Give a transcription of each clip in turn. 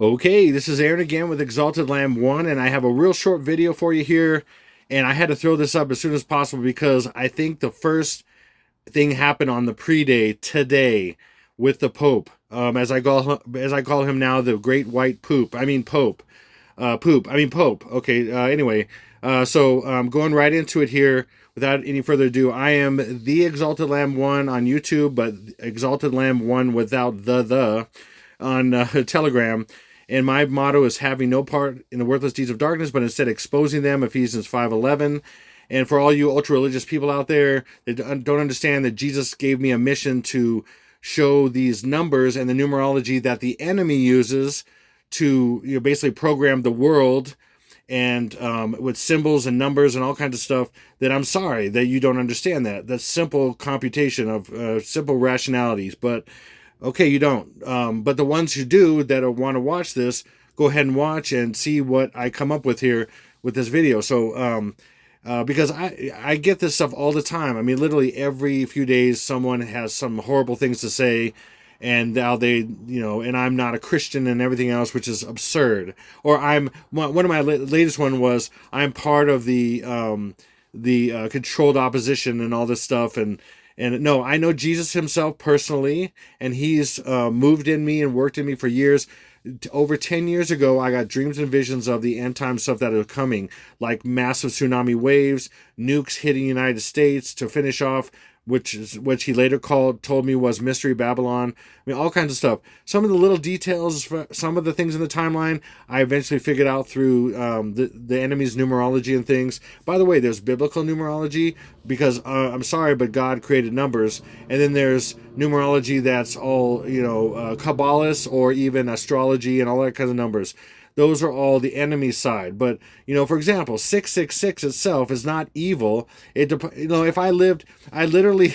Okay, this is Aaron again with Exalted Lamb 1, and I have a real short video for you here. And I had to throw this up as soon as possible because I think the first thing happened on the pre-day today with the Pope. As I call him now, the Great White Poop. I mean Pope. Poop. I mean Pope. Okay. Anyway, going right into it here without any further ado. I am the Exalted Lamb 1 on YouTube, but Exalted Lamb 1 without the on Telegram. And my motto is having no part in the worthless deeds of darkness, but instead exposing them, Ephesians 5:11. And for all you ultra-religious people out there that don't understand that Jesus gave me a mission to show these numbers and the numerology that the enemy uses to basically program the world and with symbols and numbers and all kinds of stuff, that I'm sorry that you don't understand that. That's simple computation of simple rationalities. But okay, you don't. But the ones who do that want to watch this, go ahead and watch and see what I come up with here with this video. Because I get this stuff all the time. I mean, literally every few days, someone has some horrible things to say, and now and I'm not a Christian and everything else, which is absurd. Or one of my latest one was I'm part of the controlled opposition and all this stuff. And no, I know Jesus himself personally, and he's moved in me and worked in me for years. Over 10 years ago, I got dreams and visions of the end time stuff that are coming, like massive tsunami waves, nukes hitting the United States to finish off, which he later told me was Mystery Babylon. I mean, all kinds of stuff. Some of the little details, some of the things in the timeline, I eventually figured out through the enemy's numerology and things. By the way, there's biblical numerology because I'm sorry, but God created numbers, and then there's numerology that's all Kabbalist or even astrology and all that kind of numbers. Those are all the enemy side. But for example, 666 itself is not evil. If I lived, I literally,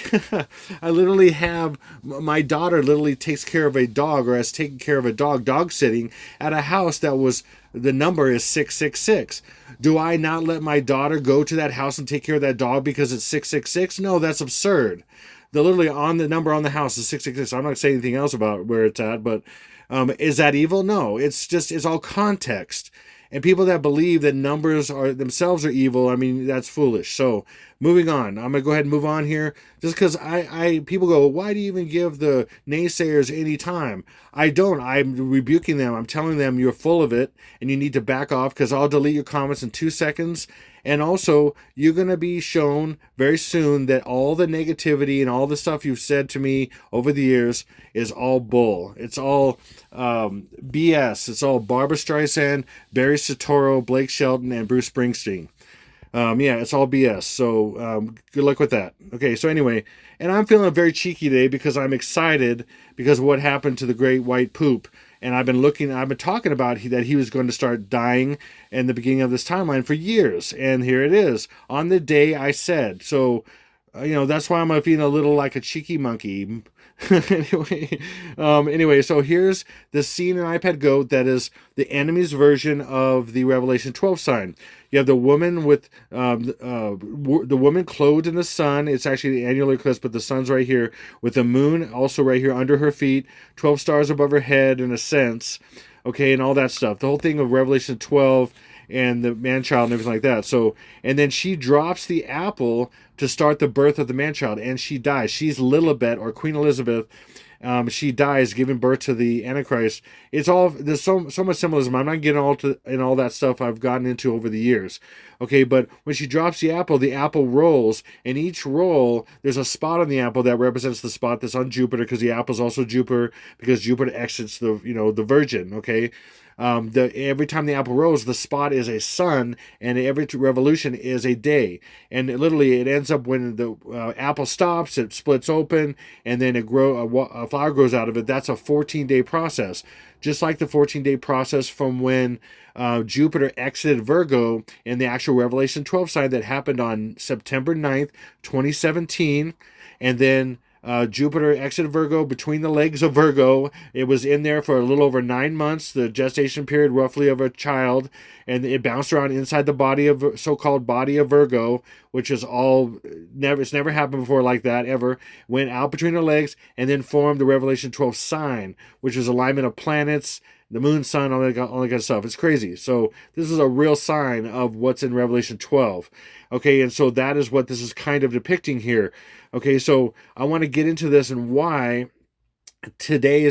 I literally have my daughter literally takes care of a dog, or has taken care of a dog sitting at a house that was, the number is 666. Do I not let my daughter go to that house and take care of that dog because it's 666? No, that's absurd. The literally on the number on the house is 666. I'm not saying anything else about where it's at, but is that evil? No, it's all context. And people that believe that numbers are themselves are evil, I mean, that's foolish. So moving on, I'm gonna go ahead and move on here, just because I people go, why do you even give the naysayers any time? I don't. I'm rebuking them. I'm telling them you're full of it and you need to back off, because I'll delete your comments in 2 seconds. And also, you're going to be shown very soon that all the negativity and all the stuff you've said to me over the years is all bull. It's all BS. It's all Barbara Streisand, Barry Soetoro, Blake Shelton, and Bruce Springsteen. Yeah, it's all BS. So good luck with that. Okay, so anyway, and I'm feeling very cheeky today because I'm excited because of what happened to the Great White Poop. And I've been talking about that he was going to start dying in the beginning of this timeline for years. And here it is on the day I said. So, that's why I'm feeling a little like a cheeky monkey. Anyway, so here's the scene in iPad Go that is the enemy's version of the Revelation 12 sign. You have the woman with the woman clothed in the sun. It's actually the annular eclipse, but the sun's right here, with the moon also right here under her feet, 12 stars above her head in a sense, okay, and all that stuff. The whole thing of Revelation 12 and the man-child and everything like that. So, and then she drops the apple to start the birth of the man-child, and she dies. She's Lilibet, or Queen Elizabeth. She dies giving birth to the Antichrist. There's so much symbolism. I'm not getting in all that stuff I've gotten into over the years. Okay, but when she drops the apple rolls, and each roll, there's a spot on the apple that represents the spot that's on Jupiter, because the apple's also Jupiter, because Jupiter exits the Virgin, okay? Every time the apple rolls, the spot is a sun, and every revolution is a day. And literally, it ends up when the apple stops, it splits open, and then a flower grows out of it. That's a 14-day process, just like the 14-day process from when Jupiter exited Virgo in the actual Revelation 12 sign that happened on September 9th, 2017, and then Jupiter exited Virgo between the legs of Virgo. It was in there for a little over 9 months, the gestation period roughly of a child, and it bounced around inside the so-called body of Virgo, which is all never, it's never happened before like that ever, went out between her legs and then formed the Revelation 12 sign, which is alignment of planets, the moon, sun, all that kind of stuff. It's crazy. So this is a real sign of what's in Revelation 12. Okay, and so that is what this is kind of depicting here. Okay, so I want to get into this and why today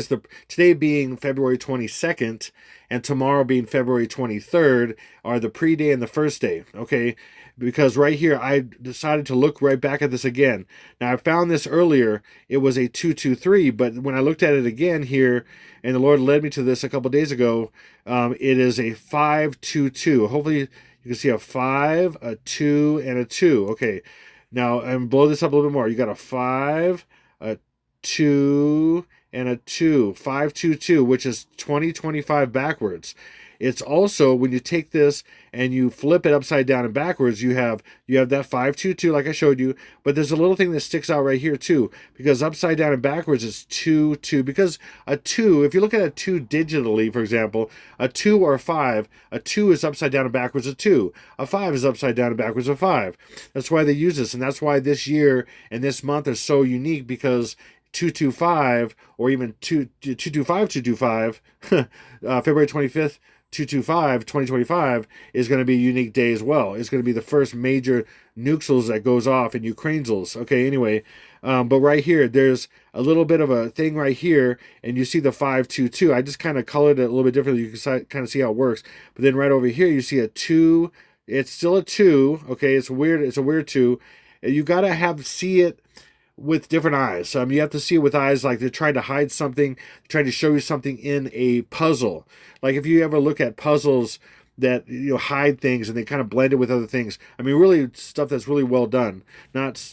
being February 22nd and tomorrow being February 23rd are the pre-day and the first day. Okay, because right here I decided to look right back at this again. Now I found this earlier, it was a 223, but when I looked at it again here, and the Lord led me to this a couple days ago, it is a 522. Hopefully you can see a 5, a 2, and a 2. Okay, now and blow this up a little bit more. You got a 5, a 2, and a 2, 522, which is 2025 backwards. It's also, when you take this and you flip it upside down and backwards, you have that 522 like I showed you, but there's a little thing that sticks out right here too, because upside down and backwards is 2 2, because a 2, if you look at a 2 digitally, for example, a 2 or a 5, a 2 is upside down and backwards a 2, a 5 is upside down and backwards a 5. That's why they use this, and that's why this year and this month are so unique, because 225 or even 225 February 25th 225 2025 is going to be a unique day as well. It's going to be the first major nuxels that goes off in Ukraine's. Okay, anyway, but right here there's a little bit of a thing right here, and you see the 522. I just kind of colored it a little bit differently. You can kind of see how it works. But then right over here you see a 2. It's still a 2. Okay, it's weird. It's a weird 2. You got to see it with different eyes. You have to see it with eyes like they're trying to hide something, trying to show you something in a puzzle. Like if you ever look at puzzles that hide things and they kind of blend it with other things. I mean, really stuff that's really well done, not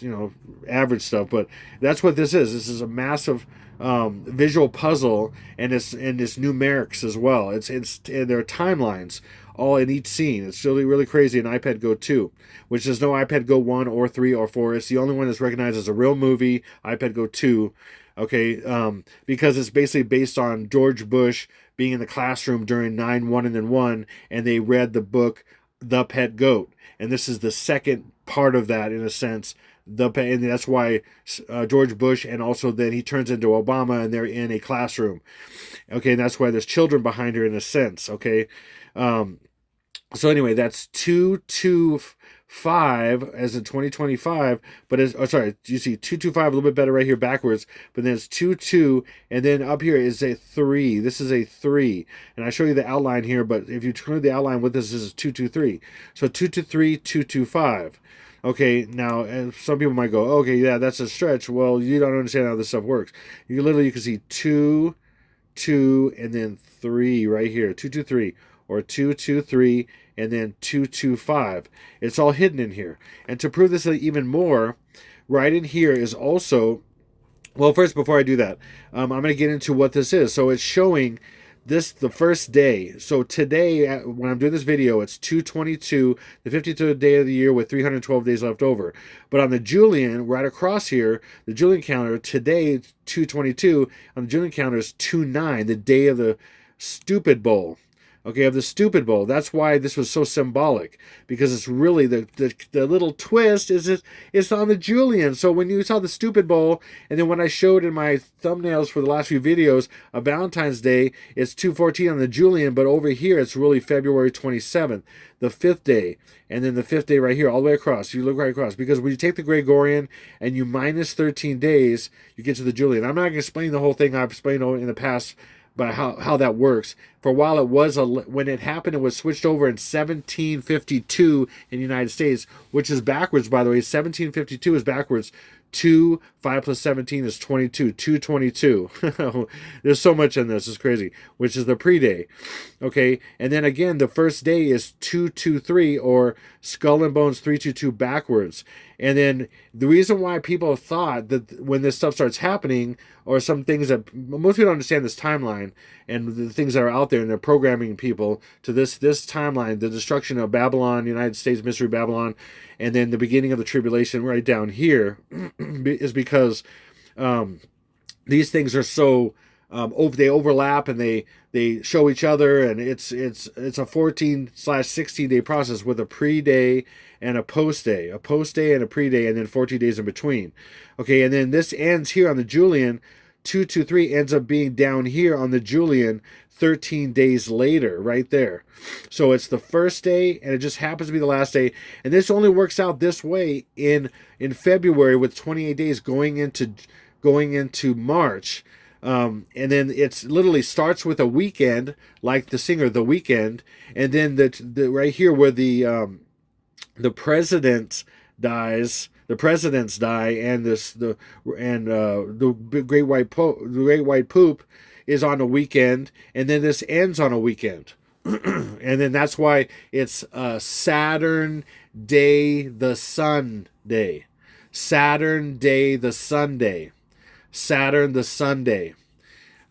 average stuff. But that's what this is. This is a massive visual puzzle, and it's numerics as well. It's and there are timelines all in each scene. It's really, really crazy in iPad Go 2, which there's no iPad Go 1 or 3 or 4. It's the only one that's recognized as a real movie, iPad Go 2, okay, because it's basically based on George Bush being in the classroom during 9/11 and they read the book The Pet Goat. And this is the second part of that, in a sense, and that's why George Bush, and also then he turns into Obama and they're in a classroom. Okay, and that's why there's children behind her, in a sense, okay. So anyway, that's 225 as in 2025, but you see 225 a little bit better right here backwards, but then it's 22, and then up here is a 3. This is a 3, and I show you the outline here, but if you turn the outline with this is 223. So 223, 225. Okay, now, and some people might go, okay, yeah, that's a stretch. Well, you don't understand how this stuff works. You can see 2, 2, and then 3 right here, 223. Or 223 and then 225. It's all hidden in here. And to prove this even more, right in here is also, well, first, before I do that, I'm going to get into what this is. So it's showing this the first day. So today, when I'm doing this video, it's 222, the 53rd day of the year with 312 days left over. But on the Julian, right across here, the Julian counter, today, 222, on the Julian counter is 29, the day of the Stupid Bowl. Okay, of the Stupid Bowl. That's why this was so symbolic, because it's really the little twist is it's on the Julian. So when you saw the Stupid Bowl, and then when I showed in my thumbnails for the last few videos of Valentine's Day, it's 214 on the Julian, but over here it's really February 27th, the 5th day, and then the 5th day right here, all the way across. You look right across, because when you take the Gregorian and you minus 13 days, you get to the Julian. I'm not going to explain the whole thing I've explained in the past, by how that works. For a while, it was when it happened, it was switched over in 1752 in the United States, which is backwards, by the way. 1752 is backwards. 2, 5 plus 17 is 22. 222. There's so much in this. It's crazy. Which is the pre-day. Okay, and then again, the first day is 223, or Skull and Bones 322 backwards. And then the reason why people thought that when this stuff starts happening, or some things that most people don't understand this timeline and the things that are out there, and they're programming people to this timeline, the destruction of Babylon, United States, Mystery Babylon, and then the beginning of the tribulation right down here is because these things are so they overlap and they show each other, and it's a 14/16 day process with a pre-day and a post-day, and a pre-day, and then 14 days in between. Okay, and then this ends here on the Julian. 223 ends up being down here on the Julian 13 days later, right there. So it's the first day, and it just happens to be the last day. And this only works out this way in February, with 28 days going into March. And then it's literally starts with a weekend, like the singer, The Weekend, and then the right here where the president dies. The presidents die, and the great white poop is on a weekend, and then this ends on a weekend. And then that's why it's Saturn Day the Sun Day. Saturn Day the Sunday. Saturn the Sunday.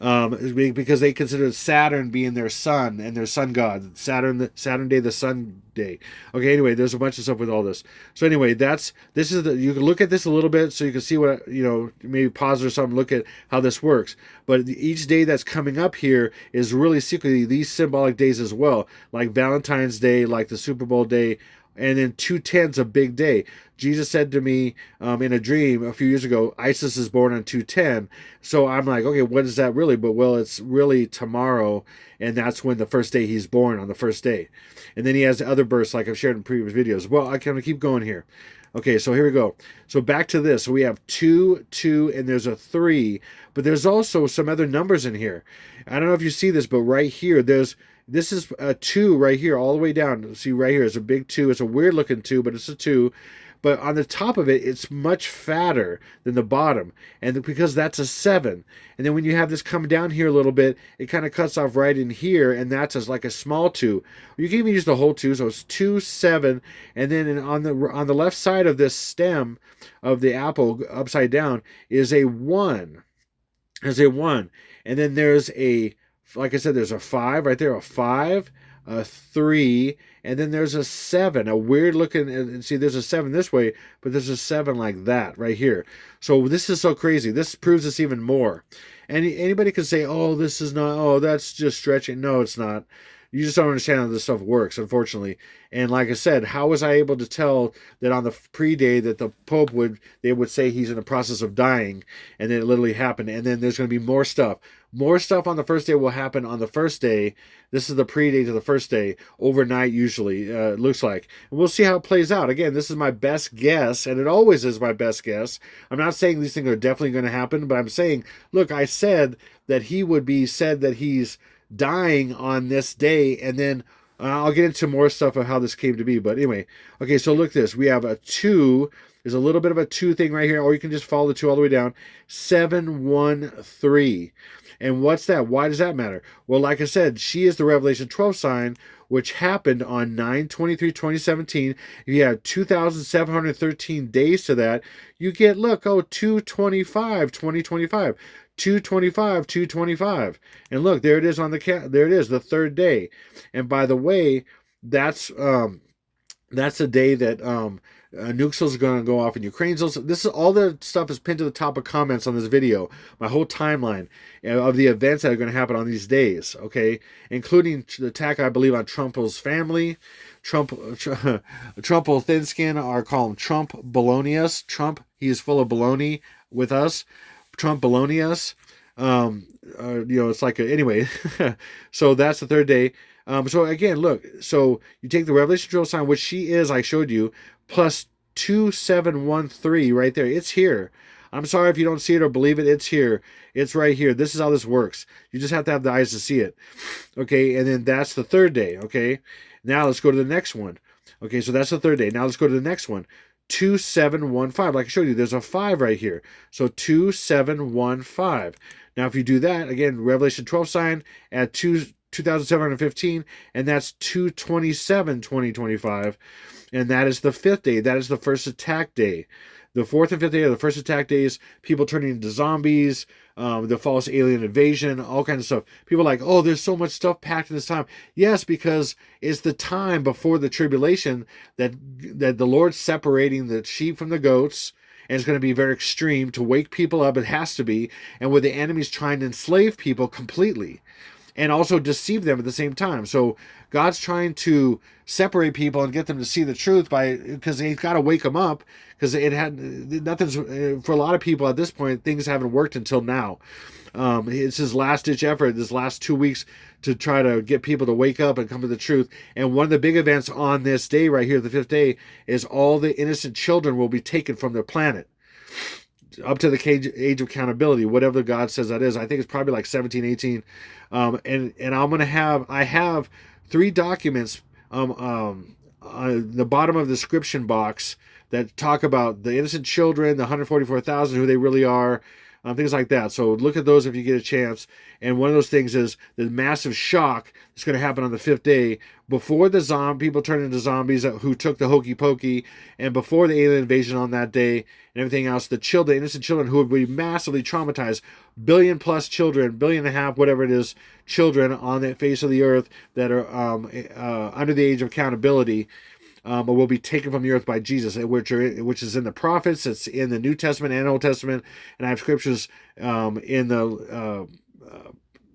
Because they consider Saturn being their sun and their sun god. Saturn Day the Sun Day. Okay, anyway, there's a bunch of stuff with all this. So anyway, you can look at this a little bit so you can see what, maybe pause or something, look at how this works. But each day that's coming up here is really secretly these symbolic days as well, like Valentine's Day, like the Super Bowl day, and then 210's a big day. Jesus said to me in a dream a few years ago, Isis is born on 210. So I'm like, okay, what is that really? But well, it's really tomorrow, and that's when the first day he's born, on the first day. And then he has other births like I've shared in previous videos. Well, I'm going to keep going here. Okay, so here we go. So back to this. So we have 2, 2, and there's a 3. But there's also some other numbers in here. I don't know if you see this, but right here, this is a 2 right here, all the way down. See right here, it's a big 2. It's a weird looking 2, but it's a 2. But on the top of it, it's much fatter than the bottom, and because that's a 7. And then when you have this come down here a little bit, it kind of cuts off right in here, and that's like a small 2. You can even use the whole 2, so it's 2, 7, and then on the left side of this stem of the apple, upside down, is a 1. There's a 1, and then there's like I said, there's a 5 right there, a 5, a 3, and then there's a 7, a weird looking, and see there's a 7 this way, but there's a 7 like that right here. So this is so crazy. This proves this even more. And anybody could say, oh, this is not, oh, that's just stretching. No, it's not. You just don't understand how this stuff works, unfortunately. And like I said, how was I able to tell that on the pre-day that the Pope they would say he's in the process of dying, and then it literally happened. And then there's going to be more stuff. More stuff on the first day will happen on the first day. This is the pre-day to the first day, overnight usually, it looks like. And we'll see how it plays out. Again, this is my best guess, and it always is my best guess. I'm not saying these things are definitely going to happen, but I'm saying, look, I said that he would be said that he's dying on this day, and then I'll get into more stuff of how this came to be. But anyway, okay, so look at this. We have a 2. There's a little bit of a 2 thing right here, or you can just follow the 2 all the way down. 713. And what's that? Why does that matter? Well, like I said, she is the Revelation 12 sign, which happened on 9/23/2017. If you have 2,713 days to that, you get, look, 225, 2025. 225, 225. And look, there it is on there it is, the third day. And by the way, that's the day that nukes are going to go off in Ukraine. So this is all the stuff is pinned to the top of comments on this video. My whole timeline of the events that are going to happen on these days, okay, including the attack, I believe, on Trump's family. Trumple thin skin, or call him Trump Bolognius. Trump, he is full of baloney with us. Trump Bolognius. It's like anyway. So that's the third day. So again, look, so you take the Revelation 12 sign, which she is, I showed you, plus 2713 right there. It's here. I'm sorry if you don't see it or believe it. It's here. It's right here. This is how this works. You just have to have the eyes to see it. Okay, and then that's the third day. Okay, now let's go to the next one. Okay, so that's the third day. Now let's go to the next one. 2715. Like I showed you, there's a 5 right here. So 2715. Now if you do that, again, Revelation 12 sign at 2,715, and that's 2/27/2025, and that is the 5th day. That is the first attack day. The 4th and 5th day are the first attack days. People turning into zombies, the false alien invasion, all kinds of stuff. People are like, oh, there's so much stuff packed in this time. Yes, because it's the time before the tribulation that the Lord's separating the sheep from the goats, and it's going to be very extreme to wake people up. It has to be, and where the enemy's trying to enslave people completely and also deceive them at the same time. So God's trying to separate people and get them to see the truth because he's got to wake them up, because nothing's for a lot of people at this point. Things haven't worked until now. It's his last ditch effort this last 2 weeks to try to get people to wake up and come to the truth. And one of the big events on this day right here, the 5th day, is all the innocent children will be taken from their planet up to the age of accountability, whatever God says that is. I think it's probably like 17, 18. And I have 3 documents on the bottom of the description box that talk about the innocent children, the 144,000, who they really are, things like that. So look at those if you get a chance. And one of those things is the massive shock that's going to happen on the 5th day, before the people turn into zombies who took the hokey pokey, and before the alien invasion on that day and everything else. The innocent children who would be massively traumatized, billion plus children, billion and a half, whatever it is, children on the face of the earth that are under the age of accountability, will be taken from the earth by Jesus, which is in the prophets. It's in the New Testament and Old Testament, and I have scriptures in the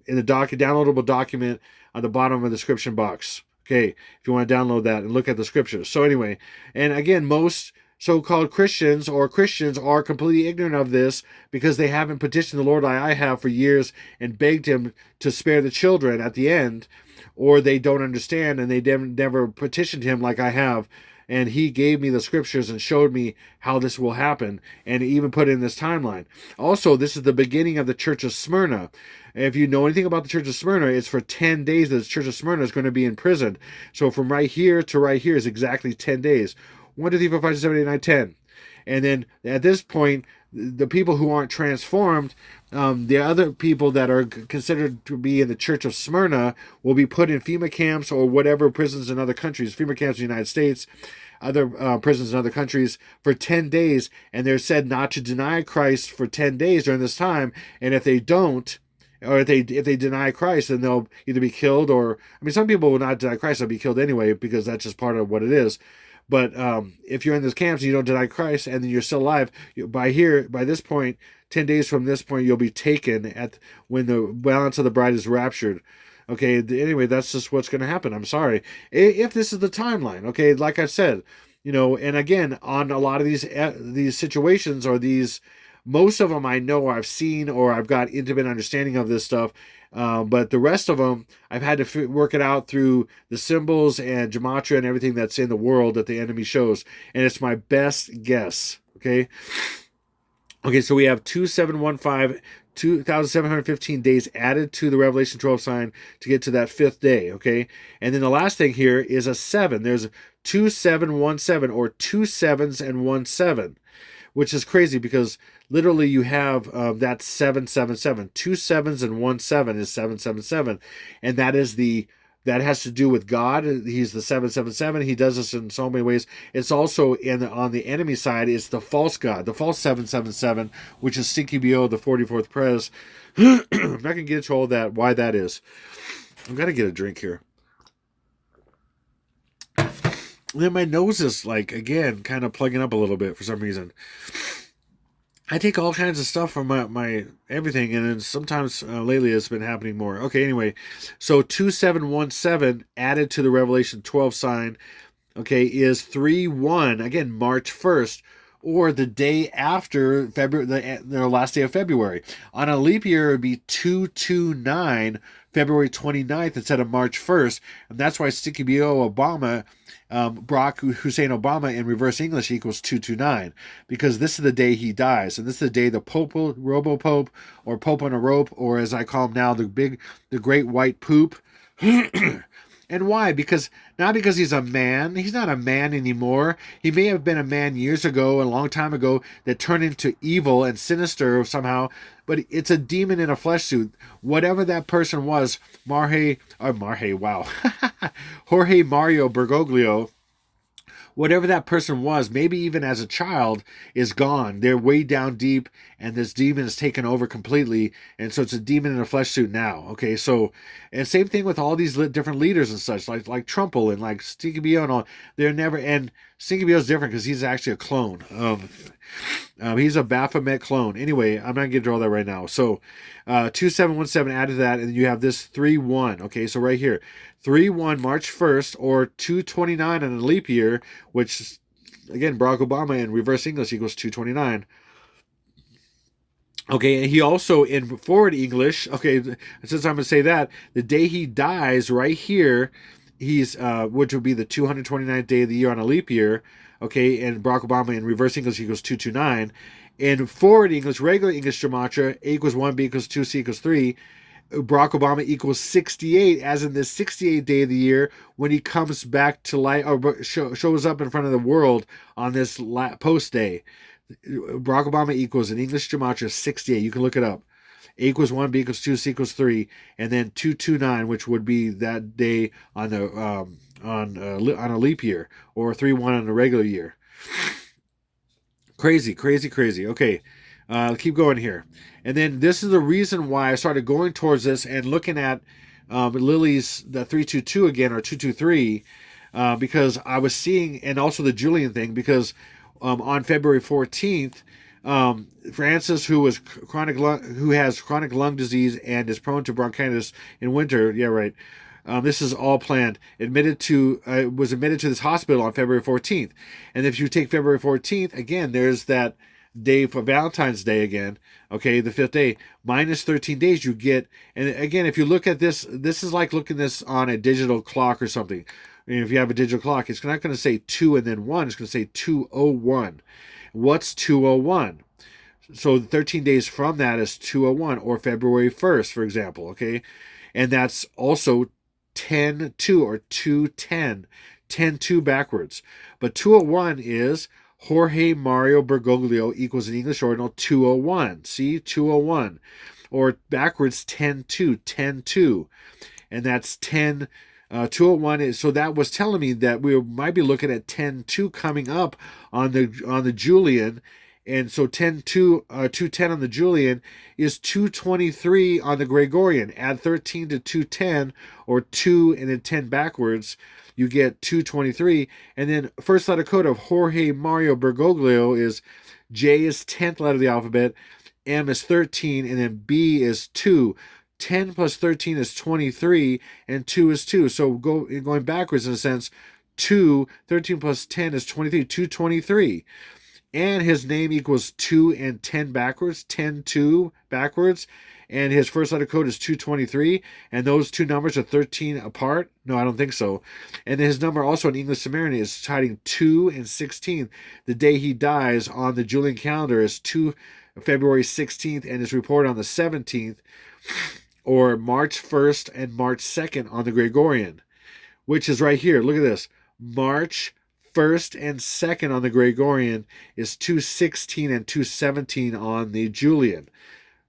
downloadable document on the bottom of the description box. Okay, if you want to download that and look at the scriptures. So anyway, and again, most so-called Christians are completely ignorant of this, because they haven't petitioned the Lord like I have for years and begged him to spare the children at the end, or they don't understand and they never petitioned him like I have. And he gave me the scriptures and showed me how this will happen, and even put it in this timeline. Also, this is the beginning of the Church of Smyrna. If you know anything about the Church of Smyrna, it's for 10 days that the Church of Smyrna is going to be imprisoned. So from right here to right here is exactly 10 days. 1, 2, 3, 4, 5, 6, 7, 8, 9, 10. And then at this point, the people who aren't transformed, the other people that are considered to be in the Church of Smyrna, will be put in FEMA camps or whatever prisons in other countries. FEMA camps in the United States, other prisons in other countries, for 10 days. And they're said not to deny Christ for 10 days during this time. And if they don't, or if they deny Christ, then they'll either be killed, or, I mean, some people will not deny Christ, they'll be killed anyway, because that's just part of what it is. But if you're in these camps and you don't deny Christ, and then you're still alive, by this point, 10 days from this point, you'll be taken when the balance of the bride is raptured. Okay, anyway, that's just what's going to happen. I'm sorry. If this is the timeline, okay, like I said, and again, on a lot of these situations, or most of them I know, I've seen, or I've got intimate understanding of this stuff. But the rest of them, I've had to work it out through the symbols and gematria and everything that's in the world that the enemy shows. And it's my best guess. Okay. So we have 2715, 2,715 days added to the Revelation 12 sign to get to that 5th day. Okay. And then the last thing here is a 7. There's 2717, or 2 7s and 1 7. Which is crazy, because literally you have that 777. 2 7s and 1 7 is 777, and that has to do with God. He's the 777. He does this in so many ways. It's also on the enemy side is the false God, the false 777, which is CQBO, the 44th Pres. I'm not gonna get into all that, why that is. I've got to get a drink here. Then my nose is, like, again, kind of plugging up a little bit for some reason. I take all kinds of stuff from my everything, and then sometimes lately it's been happening more. Okay, anyway, so 2717 added to the Revelation 12 sign, okay, is 3/1, again, March 1st, or the day after February, the last day of February. On a leap year, it would be 229, February 29th instead of March 1st, and that's why Sticky B.O. Obama, Barack Hussein Obama in reverse English equals 229, because this is the day he dies, and this is the day the Pope, Robo-Pope, or Pope on a Rope, or as I call him now, the Great White Poop. And why? Not because he's a man. He's not a man anymore. He may have been a man years ago, a long time ago, that turned into evil and sinister somehow, but it's a demon in a flesh suit. Whatever that person was, Jorge Mario Bergoglio, whatever that person was, maybe even as a child, is gone. They're way down deep, and this demon is taken over completely, and so it's a demon in a flesh suit now. Okay, so, and same thing with all these different leaders and such, like Trumple and like Stinky BO and all. They're never, and Stinky BO is different because he's actually a clone. He's a Baphomet clone. Anyway, I'm not going to draw that right now. So 2717 added that, and you have this 3-1. Okay, so right here, 3-1 March 1st, or 229 on a leap year, which, again, Barack Obama in reverse English equals 229. Okay, and he also, in forward English, okay, since I'm going to say that, the day he dies right here, he's, which would be the 229th day of the year on a leap year, okay, and Barack Obama in reverse English equals 229. In forward English, regular English gematria, A equals 1, B equals 2, C equals 3, Barack Obama equals 68, as in the 68th day of the year when he comes back to life, or shows up in front of the world on this post day. Barack Obama equals in English gematria 68. You can look it up. A equals 1, B equals 2, C equals 3, and then 229, which would be that day on the on a leap year, or 3-1 on a regular year. Crazy, crazy, crazy. Okay, keep going here. And then this is the reason why I started going towards this and looking at Lily's the 322 again, or 223, because I was seeing, and also the Julian thing, because on February 14th, Francis, who has chronic lung disease and is prone to bronchitis in winter, yeah, right. This is all planned. Was admitted to this hospital on February 14th, and if you take February 14th again, there's that day for Valentine's Day again. Okay, the 5th day minus 13 days. You get, and again, if you look at this, this is like looking this on a digital clock or something. If you have a digital clock, it's not going to say 2 and then 1. It's going to say 201. What's 201? So 13 days from that is 201, or February 1st, for example, okay? And that's also 10-2, or 210, 10-2 backwards. But 201 is Jorge Mario Bergoglio equals an English ordinal 201. See, 201. Or backwards 10-2, 10-2. And that's 10... 201 is, so that was telling me that we might be looking at 10-2 coming up on the Julian, and so 10-2, 210 on the Julian is 223 on the Gregorian. Add 13 to 210, or 2 and then 10 backwards, you get 223. And then first letter code of Jorge Mario Bergoglio is J is 10th letter of the alphabet, M is 13, and then B is 2. 10 plus 13 is 23, and 2 is 2. So going backwards in a sense, 13 plus 10 is 23, 223. And his name equals 2 and 10 backwards, 10-2 backwards. And his first letter code is 223. And those two numbers are 13 apart? No, I don't think so. And his number also in English Sumerian is hiding 2 and 16. The day he dies on the Julian calendar is February 16th, and is reported on the 17th. Or March 1st and March 2nd on the Gregorian, which is right here. Look at this. March 1st and 2nd on the Gregorian is 216 and 217 on the Julian.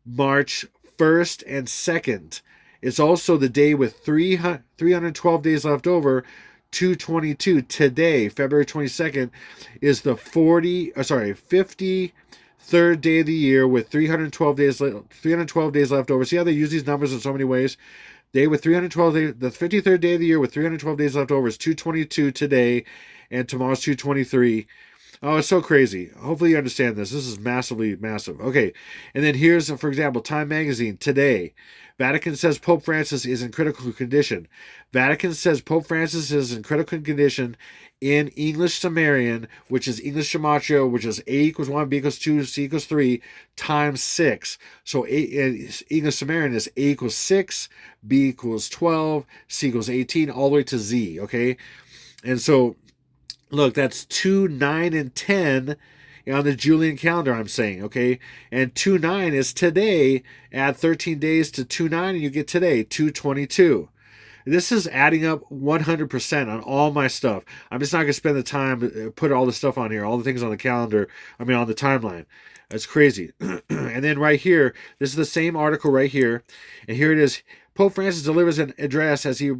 March 1st and 2nd. It's also the day with 312 days left over, 222. Today, February 22nd, is the 53rd day of the year with 312 days left over. See how they use these numbers in so many ways? Day with 312 days, the 53rd day of the year with 312 days left over is 222 today, and tomorrow's 223. Oh, it's so crazy. Hopefully you understand this. This is massively massive. Okay, and then here's, for example, Time Magazine today. Vatican says Pope Francis is in critical condition. Vatican says Pope Francis is in critical condition in English Sumerian, which is English Gematria, which is A equals 1, B equals 2, C equals 3, times 6. So English Sumerian is A equals 6, B equals 12, C equals 18, all the way to Z, okay? And so, look, that's 2, 9, and 10 on the Julian calendar, I'm saying, okay? And 2-9 is today. Add 13 days to 2-9, and you get today, 222. This is adding up 100% on all my stuff. I'm just not going to spend the time to put all the stuff on here, all the things on the calendar, on the timeline. It's crazy. And then right here, this is the same article right here. And here it is. Pope Francis delivers an address as he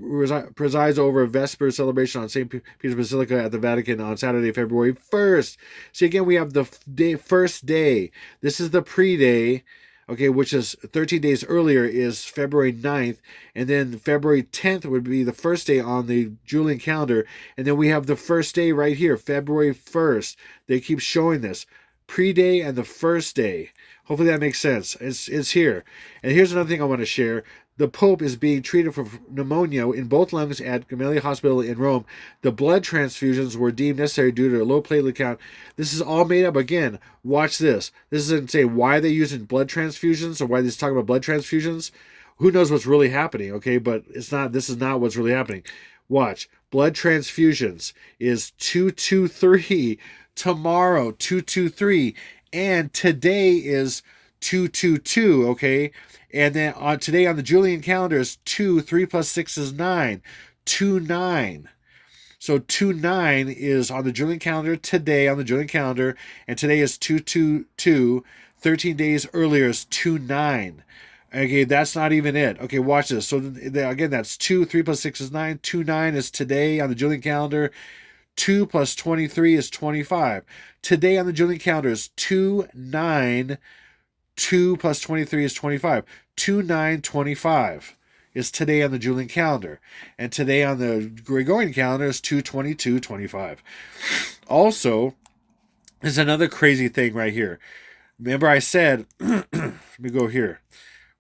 presides over a Vesper celebration on St. Peter's Basilica at the Vatican on Saturday, February 1st. See, again, we have the first day. This is the pre-day, okay, which is 13 days earlier, is February 9th. And then February 10th would be the first day on the Julian calendar. And then we have the first day right here, February 1st. They keep showing this. Pre-day and the first day. Hopefully that makes sense. It's here. And here's another thing I want to share. The Pope is being treated for pneumonia in both lungs at Gemelli Hospital in Rome. The blood transfusions were deemed necessary due to a low platelet count. This is all made up. Again, watch this. This doesn't say why they're using blood transfusions or why they're talking about blood transfusions. Who knows what's really happening, okay? But it's not. This is not what's really happening. Watch. Blood transfusions is 223. Tomorrow, 223. And today is 222, okay? And then today on the Julian calendar is 2. 3 plus 6 is 9. 2-9. So 2-9 is on the Julian calendar today on the Julian calendar. And today is 222. 13 days earlier is 2-9. Okay, that's not even it. Okay, watch this. So again, that's 2. 3 plus 6 is 9. 2-9 is today on the Julian calendar. 2 plus 23 is 25. Today on the Julian calendar is 2-9. 2 plus 23 is 25. 2-9-25 is today on the Julian calendar. And today on the Gregorian calendar is 2-22-25. Also, there's another crazy thing right here. Remember I said, let me go here.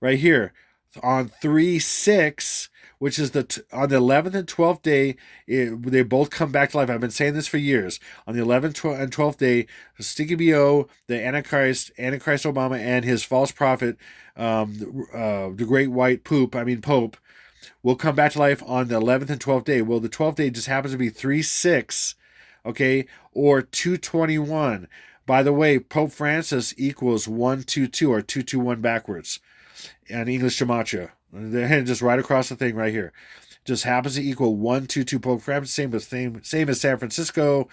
Right here, on 3-6, which is on the 11th and 12th day, they both come back to life. I've been saying this for years. On the 11th and 12th day, Stinky B.O., the Antichrist Obama, and his false prophet, the Great White Pope, will come back to life on the 11th and 12th day. Well, the 12th day just happens to be 3-6, okay, or 221. By the way, Pope Francis equals 122 or 221 backwards. And English gematria. Just right across the thing right here. Just happens to equal 122 Pope Francis. Same as San Francisco.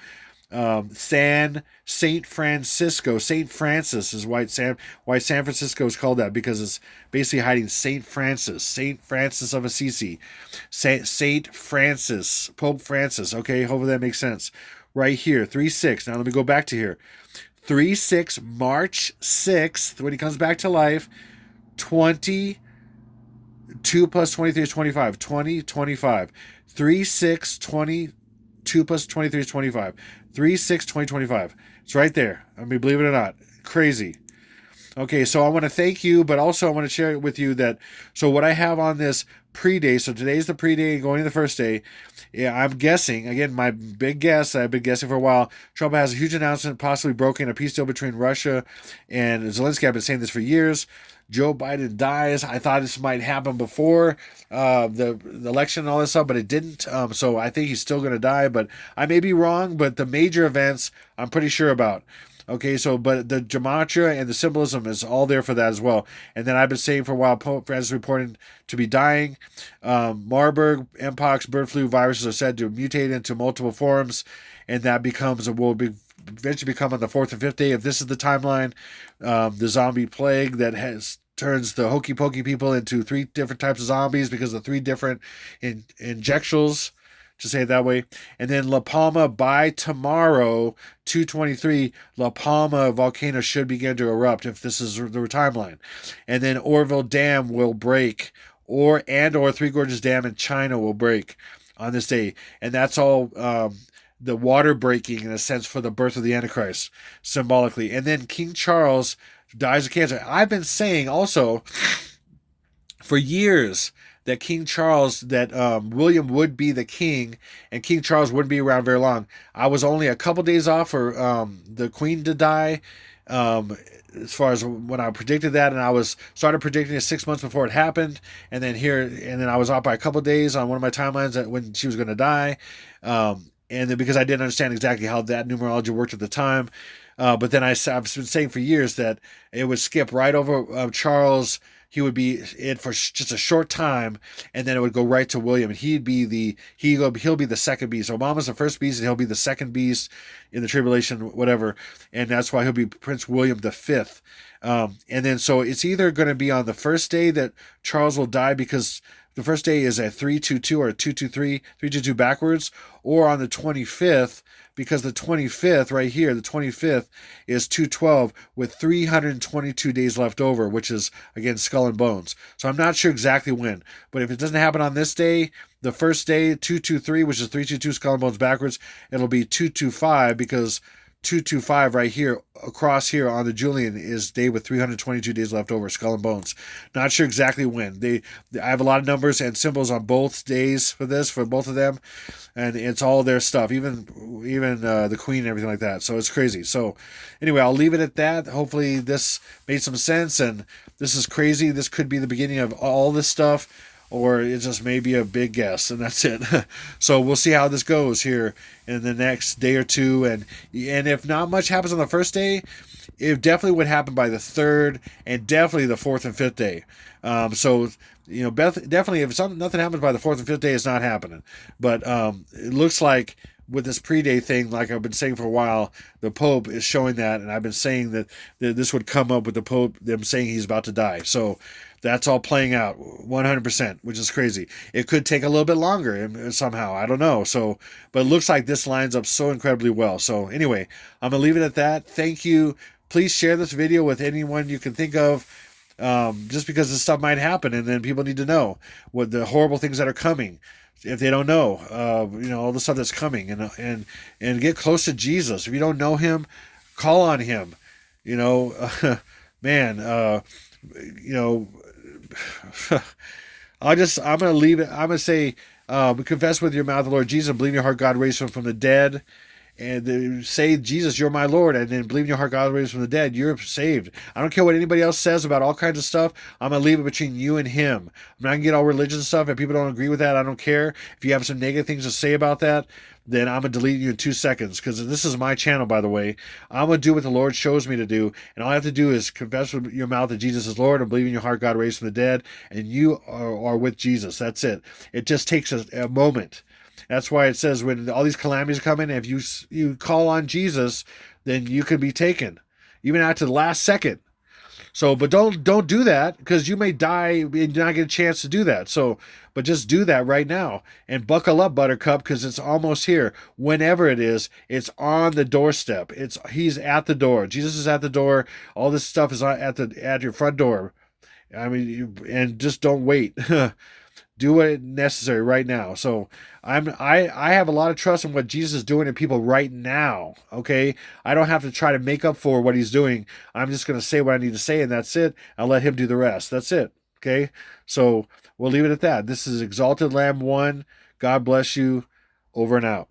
Saint Francisco. Saint Francis is why San Francisco is called that, because it's basically hiding Saint Francis of Assisi. Saint Francis, Pope Francis. Okay, hopefully that makes sense. Right here, 3-6. Now let me go back to here. 3-6, March 6th, when he comes back to life. 20, 2 plus 23 is 25. 20, 25. 3-6, 20, 2 plus 23 is 25. 3-6, 20, 25. It's right there. I mean, believe it or not. Crazy. Okay, so I want to thank you, but also I want to share with you that, so what I have on this pre-day, so today's the pre-day going to the first day. Yeah, I'm guessing, again, my big guess, I've been guessing for a while, Trump has a huge announcement, possibly broking a peace deal between Russia and Zelensky. I've been saying this for years. Joe Biden dies. I thought this might happen before the election and all this stuff, but it didn't. So I think he's still going to die, but I may be wrong, but the major events I'm pretty sure about. Okay, so, but the gematria and the symbolism is all there for that as well. And then I've been saying for a while, Pope Francis reporting to be dying. Marburg, Mpox, bird flu viruses are said to mutate into multiple forms, and that will eventually become on the 4th and 5th day, if this is the timeline, the zombie plague that turns the hokey pokey people into 3 different types of zombies because of 3 different injections, to say it that way. And then La Palma, by tomorrow, 223, La Palma volcano should begin to erupt if this is the timeline. And then Oroville Dam will break, or Three Gorges Dam in China will break on this day. And that's all the water breaking, in a sense, for the birth of the Antichrist, symbolically. And then King Charles dies of cancer. I've been saying also for years that King Charles, that William would be the king, and King Charles wouldn't be around very long. I was only a couple days off for the Queen to die, as far as when I predicted that, and I started predicting it 6 months before it happened, and then I was off by a couple days on one of my timelines when she was going to die, and then because I didn't understand exactly how that numerology worked at the time. But then I've been saying for years that it would skip right over Charles he would be in for just a short time, and then it would go right to William, and he'll be the second beast. Obama's the first beast, and he'll be the second beast in the tribulation, whatever, and that's why he'll be Prince William the Fifth. And then so it's either going to be on the first day that Charles will die, because the first day is a 322 or a 223, 322 backwards, or on the 25th, because the 25th right here, the 25th is 212 with 322 days left over, which is, again, skull and bones. So I'm not sure exactly when, but if it doesn't happen on this day, the first day, 223, which is 322 skull and bones backwards, it'll be 225, because 225 right here across here on the Julian is day with 322 days left over, skull and bones. Not sure exactly when. I have a lot of numbers and symbols on both days for both of them, and it's all their stuff, even the Queen and everything like that. So it's crazy. So anyway, I'll leave it at that. Hopefully this made some sense, and this is crazy. This could be the beginning of all this stuff, or it just may be a big guess, and that's it. So we'll see how this goes here in the next day or two, and if not much happens on the first day, it definitely would happen by the third, and definitely the fourth and fifth day. So definitely if nothing happens by the fourth and fifth day, it's not happening. But it looks like with this pre-day thing, like I've been saying for a while, the Pope is showing that, and I've been saying that this would come up with the Pope, them saying he's about to die. So that's all playing out 100%, which is crazy. It could take a little bit longer somehow. I don't know. So, but it looks like this lines up so incredibly well. So anyway, I'm going to leave it at that. Thank you. Please share this video with anyone you can think of, just because this stuff might happen, and then people need to know what the horrible things that are coming. If they don't know, all the stuff that's coming, and get close to Jesus. If you don't know him, call on him. Man, I'm going to leave it. I'm going to say, confess with your mouth the Lord Jesus, believe in your heart God raised him from the dead, and say, Jesus, you're my Lord, and then believe in your heart God raised from the dead, you're saved. I don't care what anybody else says about all kinds of stuff. I'm going to leave it between you and him. I'm not going to get all religion stuff. If people don't agree with that, I don't care. If you have some negative things to say about that, then I'm going to delete you in 2 seconds, because this is my channel, by the way. I'm going to do what the Lord shows me to do, and all I have to do is confess with your mouth that Jesus is Lord, and believe in your heart God raised from the dead, and you are with Jesus. That's it. It just takes a moment. That's why it says when all these calamities come in, if you call on Jesus, then you can be taken, even out to the last second. So, but don't do that, because you may die and not get a chance to do that. So, but just do that right now and buckle up, Buttercup, because it's almost here. Whenever it is, it's on the doorstep. He's at the door. Jesus is at the door. All this stuff is at your front door. I mean, and just don't wait. Do what necessary right now. So I have a lot of trust in what Jesus is doing to people right now. Okay, I don't have to try to make up for what he's doing. I'm just going to say what I need to say, and that's it. I'll let him do the rest. That's it. Okay, so we'll leave it at that. This is Exalted Lamb 1. God bless you. Over and out.